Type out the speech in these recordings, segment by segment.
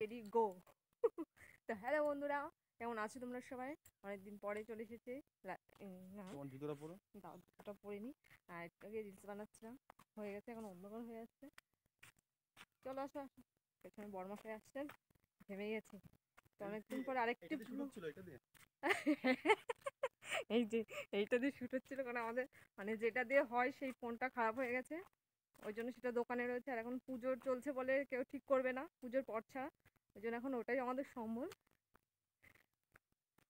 Ready go. তো hello বন্ধুরা, কেমন আছো তোমরা সবাই? অনেকদিন পরে চলে এসেছে। না, তোমার জুতোটা পরো। দাও ওটা পরিনি। আর একটু আগে রিলস বানাচ্ছিলাম, হয়ে গেছে, এখন অন্ধকার হয়ে আসছে। চলো আসো আসো, পেছনে বড়মশাই আসছেন, ঘেমে গেছি। তো অনেকদিন পর আরেকটি এটা দিয়ে শুট হচ্ছিল, এটা দিয়ে। এই যে এইটা দিয়ে শুট হচ্ছিল, কারণ আমাদের মানে যেটা দিয়ে হয় সেই ফোনটা খারাপ হয়ে গেছে, ওই জন্য সেটা দোকানে রয়েছে। আর এখন পুজোর চলছে বলে কেউ ঠিক করবে না পুজোর পর ছাড়া, ওই জন্য এখন ওটাই আমাদের সম্বল।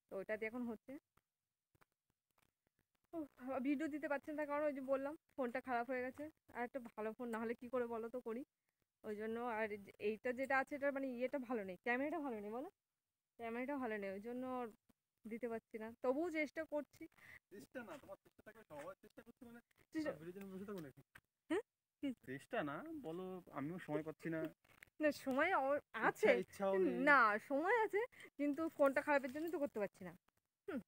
তো ওটা দিয়ে এখন হচ্ছে। ভিডিও দিতে পারছেন না, কারণ ওই যে বললাম ফোনটা খারাপ হয়ে গেছে। আর একটা ভালো ফোন না হলে কি করে বলো তো করি। ওই জন্য। আর এইটা যেটা আছে এটা মানে ইয়েটা ভালো নেই, ক্যামেরাটা ভালো নেই বলো, ক্যামেরাটা ভালো নেই, ওই জন্য দিতে পারছি না, তবুও চেষ্টা করছি। চেষ্টা না, তোমার চেষ্টা থাকলে সবাই চেষ্টা করছে মানে চেষ্টা- ভিডিওর জন্য বসে থাকো নাকি? হ্যাঁ, কি? চেষ্টা না বলো, আমিও সময় পাচ্ছি না। না সময় আছে। ইচ্ছাও নেই। না সময় আছে, কিন্তু ফোনটা খারাপের জন্য তো করতে পারছি না। হুম।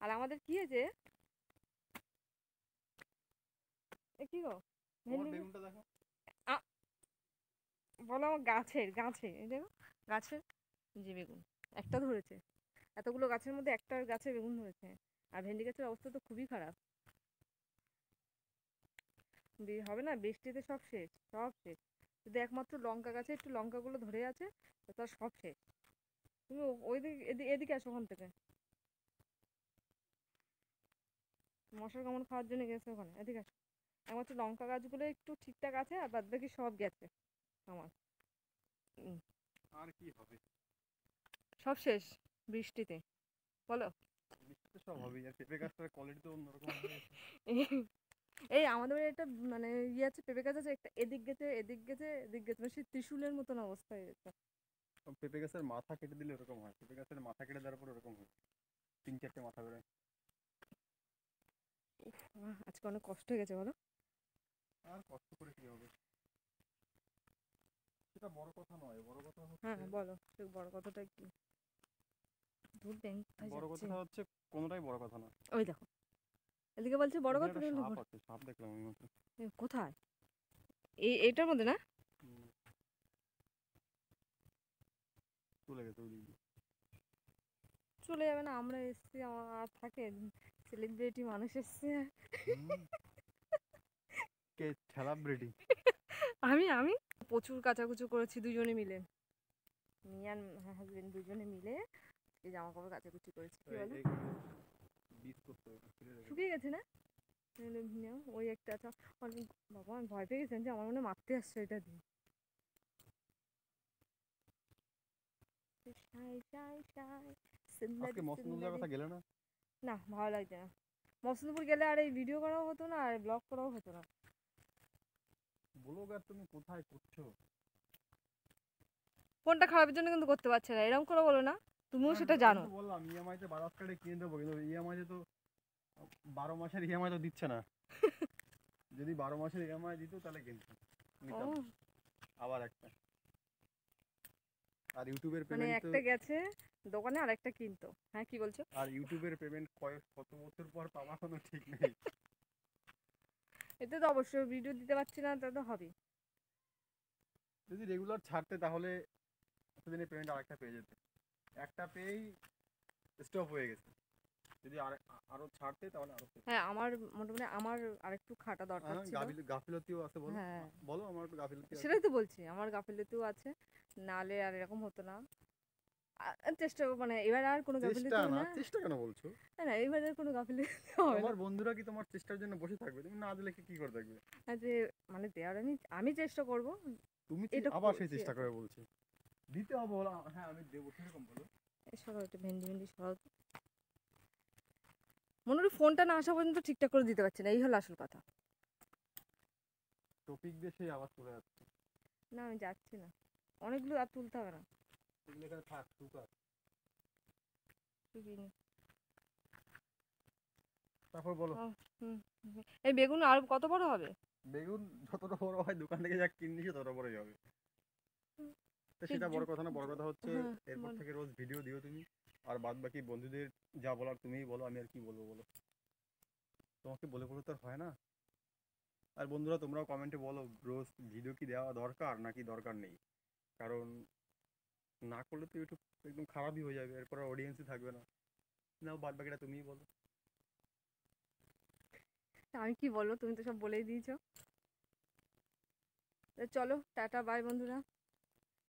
আর আমাদের কি হয়েছে, এ কি গো, তোমার ভেন্ডি বেগুনটা দেখো। বলো, আমার গাছের গাছে এই দেখো, গাছের যে বেগুন একটা ধরেছে, এতগুলো গাছের মধ্যে একটা গাছে বেগুন ধরেছে। আর ভেন্ডি গাছের অবস্থা তো খুবই খারাপ। হবে না, বৃষ্টিতে সব শেষ, সব শেষ। শুধু একমাত্র লঙ্কা গাছে একটু লঙ্কাগুলো ধরে আছে, তো তার সব শেষ। তুমি ওই দিকে এদিকে আসো ওখান থেকে, মশার কামড় খাওয়ার জন্য গেছে ওখানে, এদিকে আসো। একমাত্র লঙ্কা গাছগুলো একটু ঠিকঠাক আছে, আর বাদ বাকি সব গেছে আমার। উম, আর কি হবে? সব শেষ বৃষ্টিতে, বলো। বৃষ্টিতে সব হবে, আর পেঁপে গাছটার কোয়ালিটি তো অন্যরকম হয়ে গেছে। এই আমাদের বাড়ি একটা মানে ইয়ে আছে, পেঁপে গাছ আছে একটা, এদিক গেছে এদিক গেছে এদিক গেছে, মানে সেই ত্রিশূলের মতন অবস্থা হয়ে গেছে। পেঁপে গাছের মাথা কেটে দিলে ওরকম হয়, পেঁপে গাছের মাথা কেটে দেওয়ার পর ওরকম হয়, তিন চারটে মাথা বেরোয়। আজকে অনেক কষ্ট হয়ে গেছে বলো। আর কষ্ট করে কি হবে, সেটা বড় কথা নয়, বড় কথা হ্যাঁ হচ্ছে, বলো, তো বড় কথাটা কি? দূর ব্যাংক কোথায় বড় যাচ্ছে? কথাটা হচ্ছে কোনোটাই বড় কথা না। ওই দেখো, এদিকে বলছে বড় এখানে কথা, একটা বললে সাপ বড়। আছে, সাপ দেখলাম আমি মাত্র। কোথায়? এইটার মধ্যে না? হুম, চলে গেছে ওই দিক দিয়ে। চলে যাবে না, আমরা এসছি, আমার আর থাকে, সেলিব্রিটি মানুষ এসছে। হুম, কে সেলিব্রিটি? আমি আমি প্রচুর কাচাকুচু করেছি দুজনে মিলে, মি আর হাজবেন্ড দুজনে মিলে এই জামা কাপড় কাচাকুচি করেছি, কি বলো? বীজ করতে হবে, ফেলে রেখে দাও। শুকিয়ে গেছে না? ওই একটা আছে। অনেক, বাবা আমি ভয় পেয়ে গেছেন যে আমার মনে হয় মারতে আসছে এটা দিয়ে। সাই সাই সাই, আজকে সুন্দরী মস্তনুজার সুন্দরী। কথা গেলে না? না ভালো লাগছে না। মসলপুর গেলে আর এই ভিডিও করাও হতো না, আর ব্লগ করাও হতো না। ব্লগার তুমি কোথায় করছো? ফোনটা খারাপের জন্য কিন্তু করতে পারছে না, এরকম করে বলো না, তুমিও হ্যাঁ, সেটা আমি জানো। তো বললাম ইএমআই তে বাজাজ কার্ডে কিনে দেবো, কিন্তু ইএমআই তে তো 12 মাসের ইএমআই তো দিচ্ছে না। যদি 12 মাসের ইএমআই দিত তাহলে কিনতাম, নিতাম। ও, আবার একটা, আর ইউটিউবের মানে পেমেন্ট তো, একটা গেছে দোকানে আর একটা কিনতো। হ্যাঁ কি বলছো? আর ইউটিউবের পেমেন্ট কত বছর পর পাবা কোনো ঠিক নেই। এতে তো অবশ্যই ভিডিও দিতে পারছি না, তা তো হবে। যদি রেগুলার ছাড়তে তাহলে এতদিনে পেমেন্ট আরেকটা পেয়ে যেতে, একটা পেয়েই স্টপ হয়ে গেছে। যদি আরো ছাড়তে তাহলে আরো পেতে। হ্যাঁ আমার মোটামুটি আমার আরেকটু খাটা দরকার ছিল। গাফিলতিও আছে, বলো। হ্যাঁ, বলো, আমার একটু গাফিলতি আছে। সেটাই তো বলছি, আমার গাফিলতিও আছে, নালে আর এরকম হতো না। চেষ্টা মানে এবার আর কোনো চেষ্টা গাফিলতি না, না। চেষ্টা কেন বলছো? না না, এবার আর কোনো গাফিলতি হবে না। তোমার বন্ধুরা কি তোমার চেষ্টার জন্য বসে থাকবে? তুমি না দিলে কি করে থাকবে? আর যে মানে দেওয়ার আমি আমি চেষ্টা করব। তুমি এটা আবার সেই করছি চেষ্টা আর কি। করে বলছি, দিতে হবে, বলো হ্যাঁ আমি দেবো, সেরকম বলো। সরাও এটা, ভেন্ডি ভেন্ডি সরাও তো। মনে হয় ফোনটা না আসা পর্যন্ত ঠিকঠাক করে দিতে পারছি না, এই হলো আসল কথা। টপিক দিয়ে সেই আবার চলে যাচ্ছে। না আমি যাচ্ছি না, অনেকগুলো আর তুলতে হবে না। এগুলো এখানে থাক, টুকার। টুকিনি। তারপর বলো। ও, হুম হুম। এই বেগুন আর কত বড় হবে? বেগুন যতটা বড় হয় দোকান থেকে যা কিনেছি তত বড়ই হবে। তো এই সেটা বড় কথা না, বড় কথা হচ্ছে হ্যাঁ এরপর বলো। থেকে রোজ ভিডিও দিও তুমি। আর বাদ বাকি বন্ধুদের যা বলার তুমিই বলো, আমি আর কি বলবো বলো। তোমাকে বলে বলে তো আর হয় না। আর বন্ধুরা তোমরাও কমেন্টে বলো রোজ ভিডিও কি দেওয়া দরকার নাকি দরকার নেই। কারণ না করলে তো ইউটিউব একদম খারাপই হয়ে যাবে, এরপর অডিয়েন্সই থাকবে না। নাও বাদ বাকিটা তুমিই বলো। তা আমি কি বলবো, তুমি তো সব বলেই দিয়েছো। তা চলো টাটা বাই বন্ধুরা।